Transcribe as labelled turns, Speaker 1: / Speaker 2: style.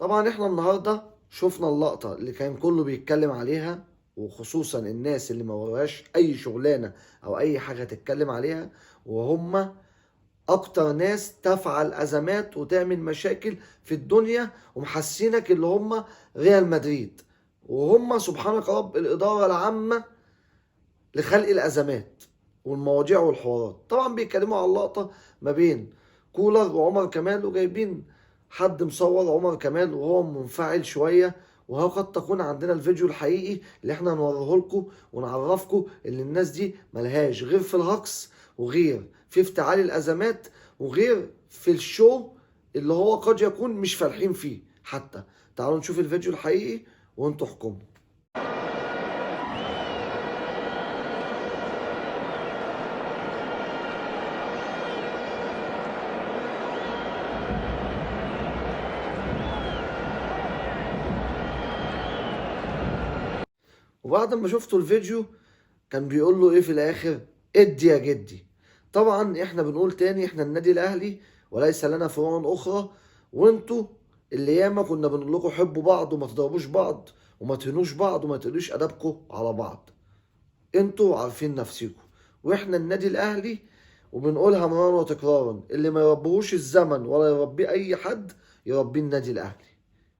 Speaker 1: طبعا احنا النهارده شفنا اللقطة اللي كان كله بيتكلم عليها، وخصوصا الناس اللي ما وراش اي شغلانة او اي حاجة تتكلم عليها، وهم اكتر ناس تفعل ازمات وتعمل مشاكل في الدنيا، ومحسينك اللي هم ريال مدريد، وهم سبحانك رب الادارة العامة لخلق الازمات والمواضيع والحوارات. طبعا بيتكلموا على اللقطة ما بين كولر وعمر كمال، وجايبين حد مصور عمر كمال وهو منفعل شوية، وهو قد تكون عندنا الفيديو الحقيقي اللي احنا هنوريه لكم ونعرفكم ان الناس دي ملهاش غير في الهجص، وغير في افتعال الازمات، وغير في الشو اللي هو قد يكون مش فالحين فيه حتى. تعالوا نشوف الفيديو الحقيقي وانتوا احكموا. وبعد ما شفتوا الفيديو كان بيقول له ايه في الاخر؟ ادي يا جدي. طبعا احنا بنقول تاني، احنا النادي الاهلي وليس لنا فروع اخرى، وانتوا اللي ياما كنا بنقول لكم حبوا بعض وما تضربوش بعض وما تهنوش بعض وما تقولوش ادابكم على بعض. انتوا عارفين نفسيكم، واحنا النادي الاهلي وبنقولها مرارا وتكرارا، اللي ما يربوش الزمن ولا يربيه اي حد يربيه النادي الاهلي.